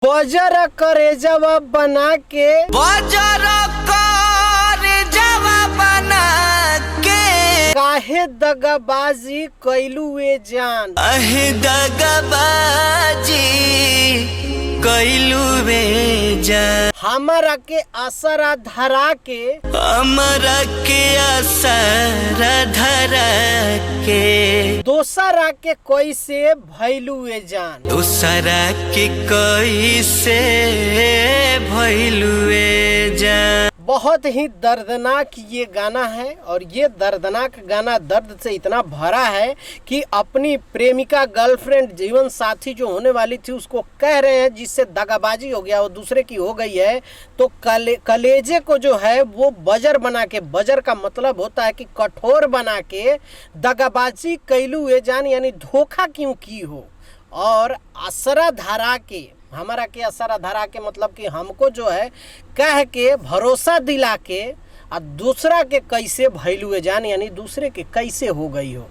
बजर करे जवाब बना के बजर करे जवाब बना के काहे दगाबाजी कैलू ए जान। अहे दगाबाजी कैलू वे जान। हमरा के असरा धरा के हमरा के असरा धरा के दोसरा के कैसे भैलू ए जान। दूसरा के कैसे भैलू ए जान। बहुत ही दर्दनाक ये गाना है और ये दर्दनाक गाना दर्द से इतना भरा है कि अपनी प्रेमिका गर्लफ्रेंड जीवन साथी जो होने वाली थी उसको कह रहे हैं, जिससे दगाबाजी हो गया वो दूसरे की हो गई है, तो कलेजे को जो है वो बजर बना के, बजर का मतलब होता है कि कठोर बना के दगाबाजी कैलू ए जान, यानी धोखा क्यों की हो। और असरा धरा के, हमारा के असरा धरा के मतलब कि हमको जो है कह के भरोसा दिला के और दूसरा के कैसे भैलू ए जान, यानी दूसरे के कैसे हो गई हो।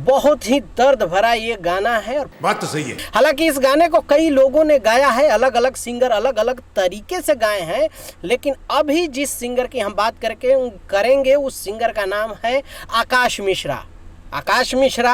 बहुत ही दर्द भरा ये गाना है और बात तो सही है। हालांकि इस गाने को कई लोगों ने गाया है, अलग अलग सिंगर अलग अलग तरीके से गाए हैं, लेकिन अभी जिस सिंगर की हम बात करेंगे उस सिंगर का नाम है आकाश मिश्रा। आकाश मिश्रा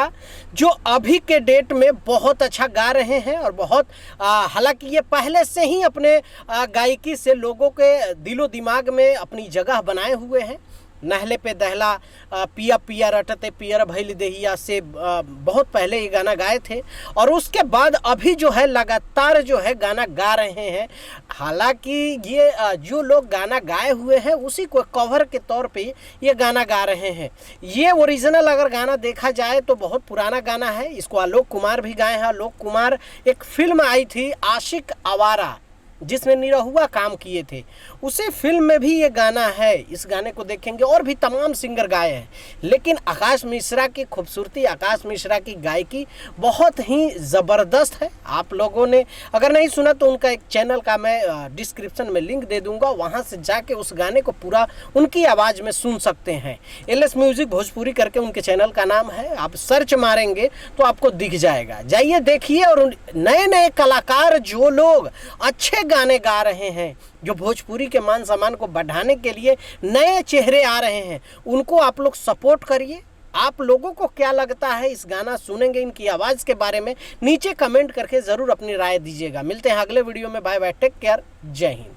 जो अभी के डेट में बहुत अच्छा गा रहे हैं और बहुत हालांकि ये पहले से ही अपने गायकी से लोगों के दिलो दिमाग में अपनी जगह बनाए हुए हैं। नहले पे दहला, पिया पिया रटते पियर भैल देहिया से बहुत पहले ये गाना गाए थे और उसके बाद अभी जो है लगातार जो है गाना गा रहे हैं। हालांकि ये जो लोग गाना गाए हुए हैं उसी को कवर के तौर पे ये गाना गा रहे हैं। ये ओरिजिनल अगर गाना देखा जाए तो बहुत पुराना गाना है, इसको आलोक कुमार भी गाए हैं। आलोक कुमार एक फिल्म आई थी आशिक आवारा जिसमें निरहुआ काम किए थे, उसी फिल्म में भी ये गाना है। इस गाने को देखेंगे और भी तमाम सिंगर गाए हैं, लेकिन आकाश मिश्रा की खूबसूरती, आकाश मिश्रा की गायकी बहुत ही ज़बरदस्त है। आप लोगों ने अगर नहीं सुना तो उनका एक चैनल का मैं डिस्क्रिप्शन में लिंक दे दूंगा, वहां से जाके उस गाने को पूरा उनकी आवाज़ में सुन सकते हैं। LS म्यूजिक भोजपुरी करके उनके चैनल का नाम है, आप सर्च मारेंगे तो आपको दिख जाएगा, जाइए देखिए। और नए नए कलाकार जो लोग अच्छे गाने गा रहे हैं, जो भोजपुरी के मान सम्मान को बढ़ाने के लिए नए चेहरे आ रहे हैं, उनको आप लोग सपोर्ट करिए। आप लोगों को क्या लगता है इस गाना सुनेंगे इनकी आवाज़ के बारे में नीचे कमेंट करके ज़रूर अपनी राय दीजिएगा। मिलते हैं अगले वीडियो में, बाय बाय, टेक केयर, जय हिंद।